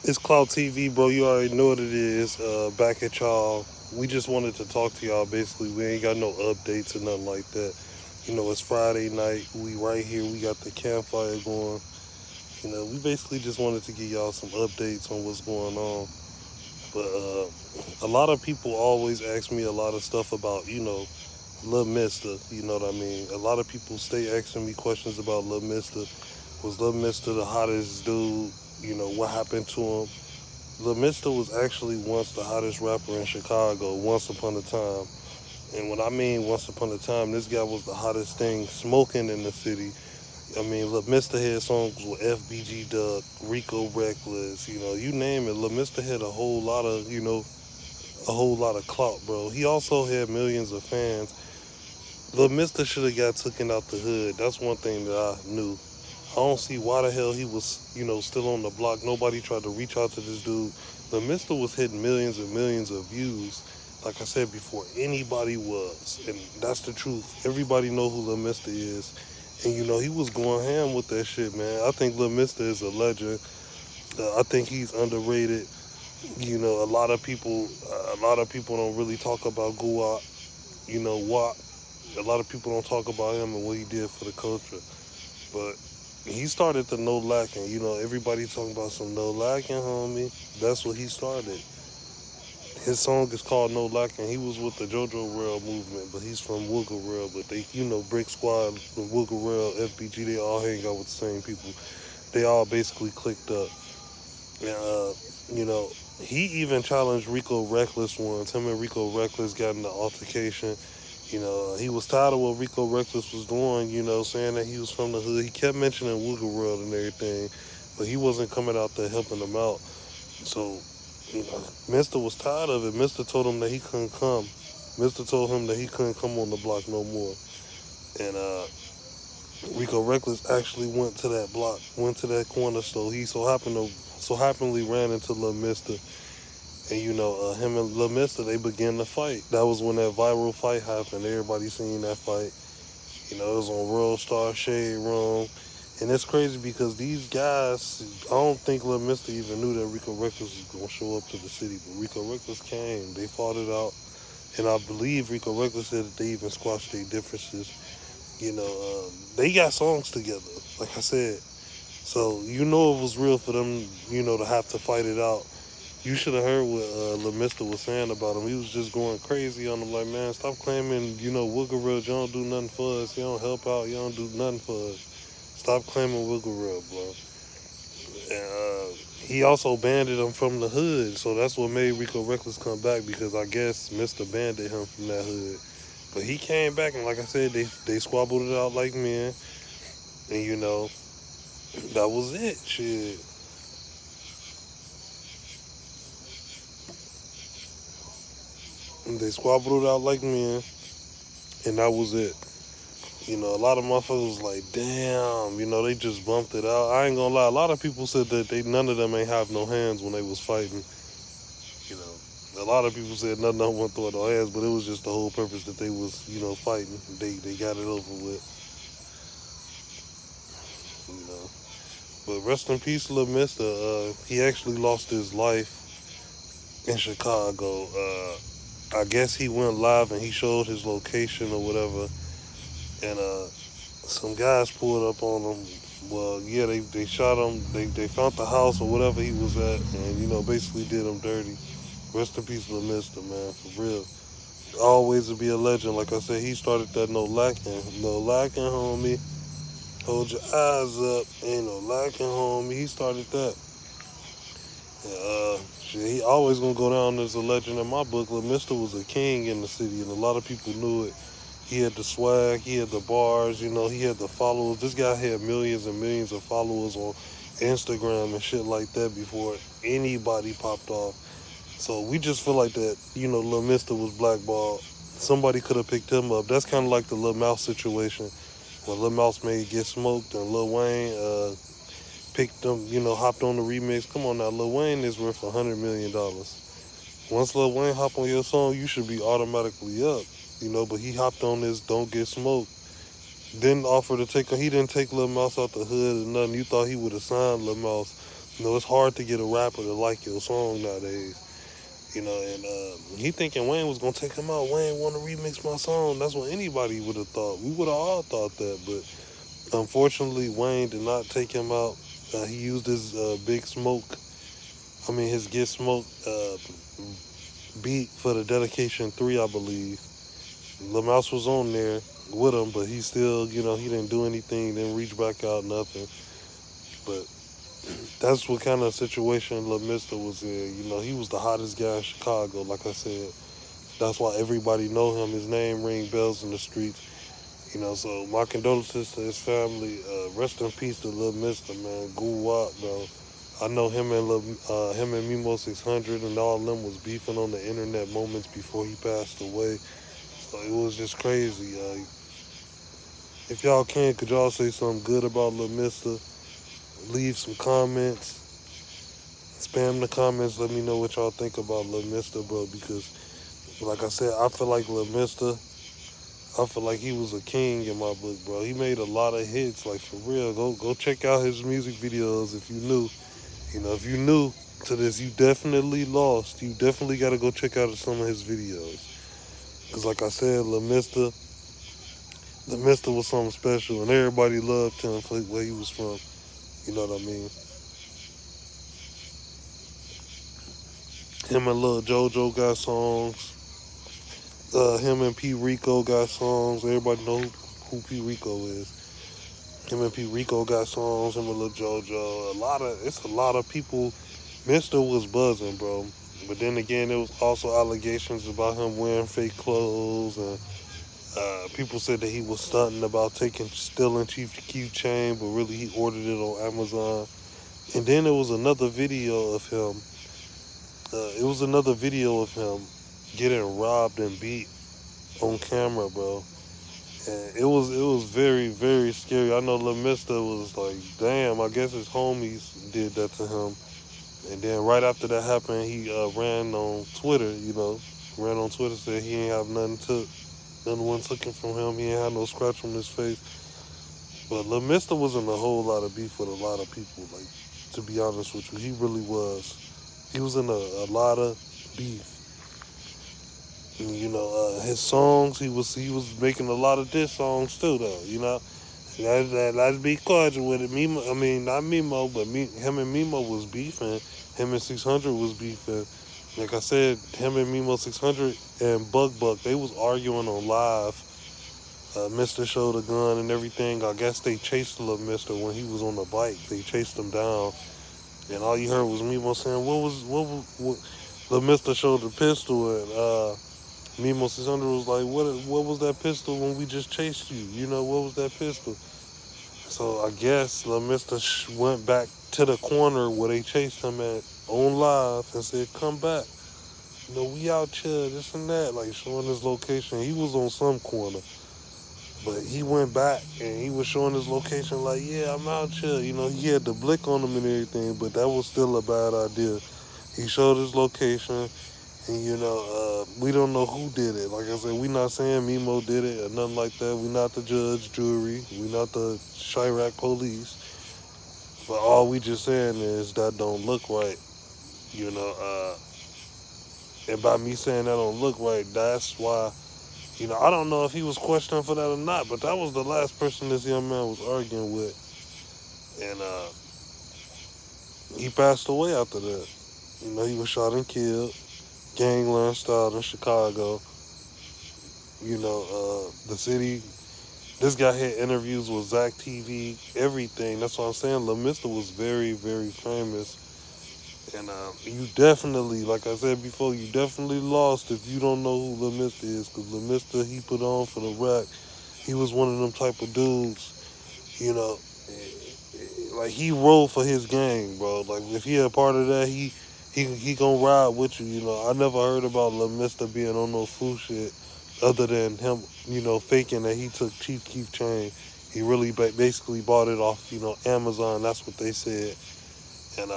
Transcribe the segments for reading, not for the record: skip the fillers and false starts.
It's Cloud TV, bro. You already know what it is. Back at y'all. We just wanted to talk to y'all. Basically, we ain't got no updates or nothing like that. It's Friday night. We right here. We got the campfire going. We basically just wanted to give y'all some updates on what's going on. But a lot of people always ask me a lot of stuff about, Lil Mister. You know what I mean? A lot of people stay asking me questions about Lil Mister. Was Lil Mister the hottest dude? What happened to him? Lil Mister was actually once the hottest rapper in Chicago, once upon a time. And when I mean once upon a time, this guy was the hottest thing smoking in the city. I mean, Lil Mister had songs with FBG Duck, Rico Reckless, you name it. Lil Mister had a whole lot of, a whole lot of clout, bro. He also had millions of fans. Lil Mister should have got taken out the hood. That's one thing that I knew. I don't see why the hell he was, still on the block. Nobody tried to reach out to this dude. The Mister was hitting millions and millions of views. Like I said before, anybody was, and that's the truth. Everybody know who Lil Mister is, and he was going ham with that shit, man. I think Lil Mister is a legend. I think he's underrated. A lot of people don't really talk about Guwap. What? A lot of people don't talk about him and what he did for the culture, but he started the no lacking. Everybody talking about some no lacking, homie. That's what he started. His song is called No Lacking. He was with the JoJo World movement, but he's from Wooga World. But they, Brick Squad, the Wooga World, FBG, they all hang out with the same people. They all basically clicked up. And, he even challenged Rico Reckless once. Him and Rico Reckless got in the altercation. He was tired of what Rico Reckless was doing, saying that he was from the hood. He kept mentioning Wooga World and everything, but he wasn't coming out there helping them out. So, Mister was tired of it. Mister told him that he couldn't come. Mister told him that he couldn't come on the block no more. And Rico Reckless actually went to that block, went to that corner store. He so happily ran into Lil Mister. And him and Lil Mister, they began to fight. That was when that viral fight happened. Everybody seen that fight. It was on World Star Shade Room. And it's crazy because these guys, I don't think Lil Mister even knew that Rico Reckless was going to show up to the city. But Rico Reckless came. They fought it out. And I believe Rico Reckless said that they even squashed their differences. They got songs together, like I said. So it was real for them, to have to fight it out. You should have heard what Lil Mister was saying about him. He was just going crazy on him, like, man, stop claiming, Wooga World, you don't do nothing for us. You don't help out. You don't do nothing for us. Stop claiming Wooga World, bro. And he also banded him from the hood, so that's what made Rico Reckless come back, because I guess Mister banded him from that hood. But he came back, and like I said, they squabbled it out like men. And, that was it, shit. And they squabbled it out like men, and that was it. A lot of motherfuckers was like, damn, they just bumped it out. I ain't gonna lie, a lot of people said that none of them ain't have no hands when they was fighting. A lot of people said none of them went through no hands, but it was just the whole purpose that they was, fighting. They got it over with, you know. But rest in peace, Lil Mister. He actually lost his life in Chicago. I guess he went live and he showed his location or whatever, and some guys pulled up on him. Well, yeah, they shot him. They found the house or whatever he was at, and basically did him dirty. Rest in peace, Lil Mister, man, for real. Always to be a legend. Like I said, he started that no lacking, homie. Hold your eyes up, ain't no lacking, homie. He started that. Shit, he always gonna go down as a legend in my book. Lil Mister was a king in the city, and a lot of people knew it. He had the swag, he had the bars, he had the followers. This guy had millions and millions of followers on Instagram and shit like that before anybody popped off. So we just feel like that, Lil Mister was blackballed. Somebody could have picked him up. That's kind of like the Lil Mouse situation, when Lil Mouse made Get Smoked and Lil Wayne picked them, hopped on the remix. Come on now, Lil Wayne is worth $100 million. Once Lil Wayne hop on your song, you should be automatically up, But he hopped on this Don't Get Smoked. Didn't offer to take. He didn't take Lil Mouse out the hood or nothing. You thought he would have signed Lil Mouse. You know, it's hard to get a rapper to like your song nowadays. You know, and he thinking Wayne was gonna take him out. Wayne want to remix my song. That's what anybody would have thought. We would have all thought that, but unfortunately, Wayne did not take him out. He used his Big Smoke. I mean, his Get Smoke beat for the Dedication 3, I believe. Lil Mouse was on there with him, but he still, you know, he didn't do anything, didn't reach back out, nothing. But that's what kind of situation Lil Mister was in. You know, he was the hottest guy in Chicago, like I said. That's why everybody know him. His name ring bells in the streets. You know, so my condolences to his family. Rest in peace to Lil Mister, man. Goo Wop, bro. I know him and Mimo 600 and all them was beefing on the internet moments before he passed away. So it was just crazy. If y'all can, could y'all say something good about Lil Mister? Leave some comments. Spam the comments. Let me know what y'all think about Lil Mister, bro. Because, like I said, I feel like Lil Mister, I feel like he was a king in my book, bro. He made a lot of hits, like for real. Go check out his music videos if you knew. You know, if you new to this, you definitely lost. You definitely got to go check out some of his videos. Because like I said, Lil Mister was something special, and everybody loved him for where he was from. You know what I mean? Him and Lil JoJo got songs. Him and P. Rico got songs. Everybody know who P. Rico is. Him and P. Rico got songs. Him and Lil JoJo. It's a lot of people. Mister was buzzing, bro. But then again, there was also allegations about him wearing fake clothes, and people said that he was stunting about stealing Chief Keef chain, but really he ordered it on Amazon. And then there was another video of him. Getting robbed and beat on camera, bro. And it was very, very scary. I know Lil Mister was like, damn, I guess his homies did that to him. And then right after that happened, he ran on Twitter, said he ain't have nothing took. None took it from him. He ain't had no scratch on his face. But Lil Mister was in a whole lot of beef with a lot of people, like, to be honest with you. He really was. He was in a lot of beef. And, his songs, he was making a lot of diss songs too, though, you know. Let's be cordial with it. Not Mimo, but him and Mimo was beefing. Him and 600 was beefing. Like I said, him and Mimo 600 and Buck, they was arguing on live. Mister showed a gun and everything. I guess they chased Lil Mister when he was on the bike. They chased him down. And all you heard was Mimo saying, what Lil Mister showed the pistol, and Mimo 600 was like, what was that pistol when we just chased you? You know, what was that pistol? So I guess Lil Mister went back to the corner where they chased him at on live and said, come back. You know, we out here, this and that, like showing his location. He was on some corner. But he went back and he was showing his location like, yeah, I'm out here. You know, he had the blick on him and everything, but that was still a bad idea. He showed his location. And, we don't know who did it. Like I said, we not saying Mimo did it or nothing like that. We not the judge, jury. We not the Chiraq police. But all we just saying is that don't look right. And by me saying that don't look right, that's why, I don't know if he was questioned for that or not, but that was the last person this young man was arguing with. And he passed away after that. He was shot and killed. Gangland style in Chicago. The city. This guy had interviews with Zach TV, everything. That's what I'm saying. Lil Mister was very, very famous. And you definitely, like I said before, you definitely lost if you don't know who Lil Mister is. Because Lil Mister, he put on for the rack. He was one of them type of dudes, like he rolled for his gang, bro. Like if he a part of that, he gonna ride with you, I never heard about Lil Mister being on no fool shit other than him, faking that he took Chief Keef chain. He really basically bought it off, Amazon. That's what they said. And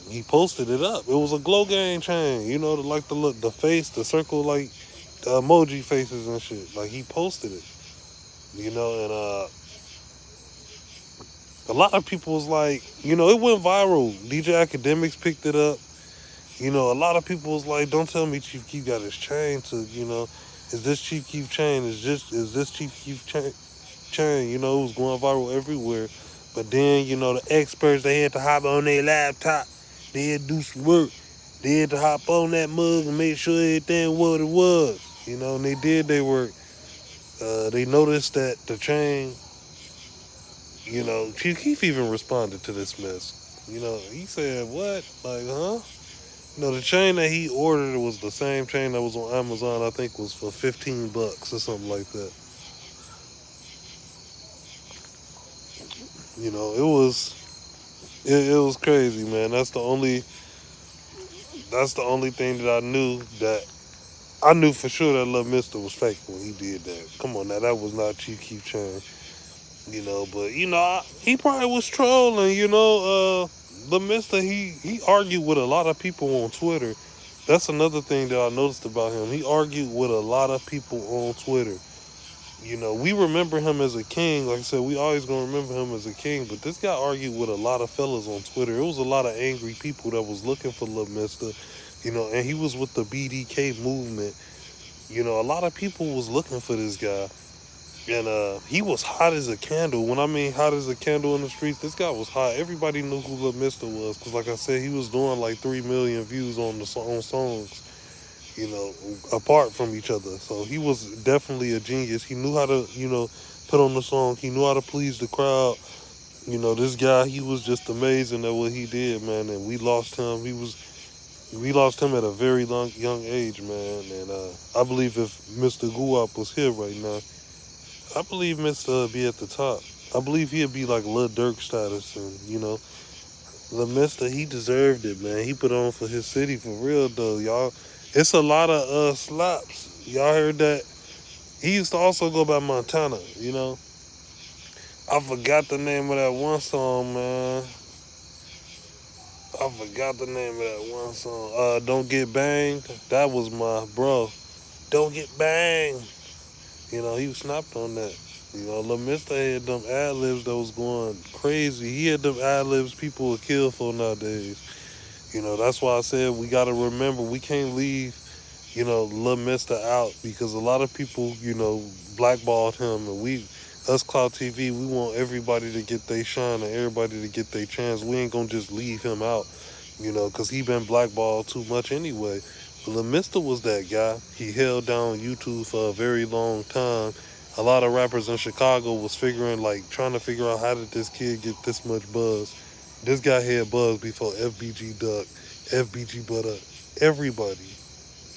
he posted it up. It was a Glow Gang chain, the face, the circle, like the emoji faces and shit. Like he posted it, and A lot of people was like, it went viral. DJ Academics picked it up. A lot of people was like, don't tell me Chief Keef got his chain to, is this Chief Keef chain? Is this Chief Keef chain? It was going viral everywhere. But then, the experts, they had to hop on their laptop. They had to do some work. They had to hop on that mug and make sure everything what it was. And they did their work. They noticed that the chain, Chief Keef even responded to this mess. He said, what? Like, huh? The chain that he ordered was the same chain that was on Amazon. I think was for $15 or something like that. It was crazy, man. That's the only thing that I knew for sure that Lil Mister was fake when he did that. Come on now, that was not Chief Keef chain. But he probably was trolling. Lil Mister, he argued with a lot of people on Twitter. That's another thing that I noticed about him. He argued with a lot of people on Twitter. We remember him as a king. Like I said, we always gonna remember him as a king. But this guy argued with a lot of fellas on Twitter. It was a lot of angry people that was looking for Lil Mister. And he was with the BDK movement. A lot of people was looking for this guy. And he was hot as a candle. When I mean hot as a candle in the streets, this guy was hot. Everybody knew who Lil Mister was. Because like I said, he was doing like 3 million views on songs. Apart from each other. So he was definitely a genius. He knew how to, put on the song. He knew how to please the crowd. This guy, he was just amazing at what he did, man. And we lost him. We lost him at a very young age, man. And I believe if Mr. Guap was here right now, I believe Mr. would be at the top. I believe he'd be like Lil Durk status. And, Lil Mister, he deserved it, man. He put on for his city for real, though, y'all. It's a lot of slaps. Y'all heard that? He used to also go by Montana, I forgot the name of that one song, man. I forgot the name of that one song. Don't Get Banged. That was my bro. Don't Get Banged. He snapped on that. Lil Mister had them ad-libs that was going crazy. He had them ad-libs people would kill for nowadays. That's why I said we got to remember we can't leave, Lil Mister out because a lot of people, blackballed him. And us Cloud TV, we want everybody to get their shine and everybody to get their chance. We ain't going to just leave him out, because he been blackballed too much anyway. But Lil Mister was that guy. He held down YouTube for a very long time. A lot of rappers in Chicago was trying to figure out how did this kid get this much buzz. This guy had buzz before FBG Duck, FBG Butter, everybody.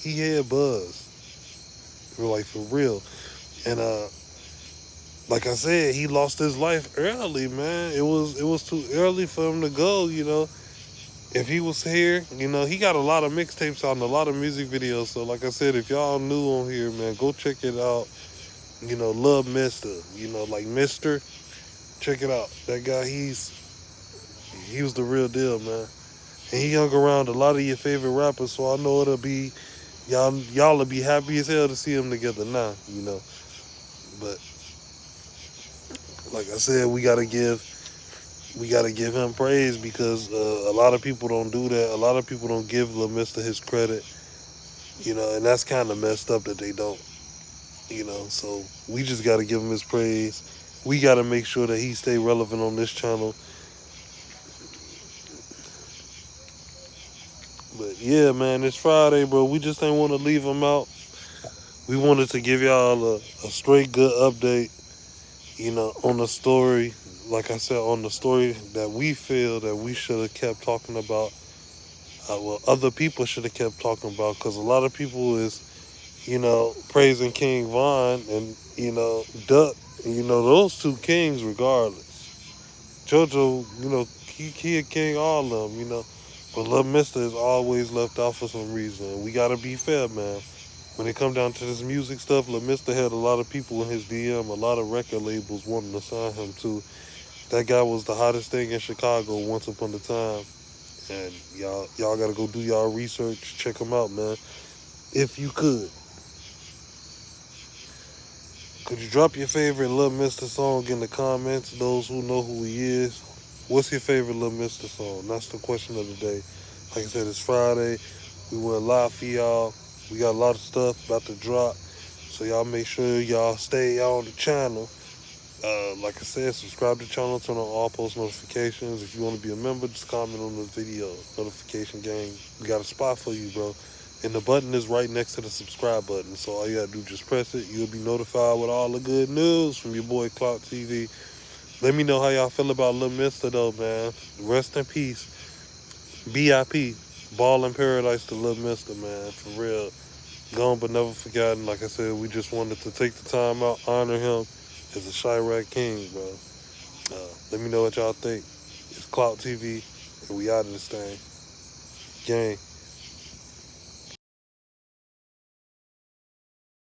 He had buzz. For real. And like I said, he lost his life early, man. It was too early for him to go, If he was here, he got a lot of mixtapes out and a lot of music videos. So like I said, if y'all new on here, man, go check it out. Love Mister. Like Mister. Check it out. That guy, he was the real deal, man. And he hung around a lot of your favorite rappers, so I know it'll be y'all will be happy as hell to see them together now, But like I said, we gotta give him praise because a lot of people don't do that. A lot of people don't give Lil Mister his credit, and that's kind of messed up that they don't, So we just gotta give him his praise. We gotta make sure that he stay relevant on this channel. But yeah, man, it's Friday, bro. We just ain't want to leave him out. We wanted to give y'all a straight good update, on the story. Like I said, on the story that we feel that we should have kept talking about. Other people should have kept talking about because a lot of people is, praising King Von and, Duck. Those two kings regardless. JoJo, he a king, all of them, But Lil Mister is always left out for some reason. We gotta be fair, man. When it come down to this music stuff, Lil Mister had a lot of people in his DM, a lot of record labels wanting to sign him too. That guy was the hottest thing in Chicago once upon a time. And y'all gotta go do y'all research, check him out, man. If you could. Could you drop your favorite Lil Mister song in the comments? Those who know who he is. What's your favorite Lil Mister song? That's the question of the day. Like I said, it's Friday. We went live for y'all. We got a lot of stuff about to drop. So y'all make sure y'all stay on the channel. Like I said, subscribe to the channel, turn on all post notifications. If you want to be a member, just comment on the video. Notification gang. We got a spot for you, bro. And the button is right next to the subscribe button. So all you gotta do, just press it. You'll be notified with all the good news from your boy Clout TV. Let me know how y'all feel about Lil Mister though, man. Rest in peace. BIP. Ball in paradise to Lil Mister, man. For real. Gone but never forgotten. Like I said, we just wanted to take the time out, honor him as a Chiraq king, bro. Let me know what y'all think. It's Clout TV, and we out of this thing. Gang.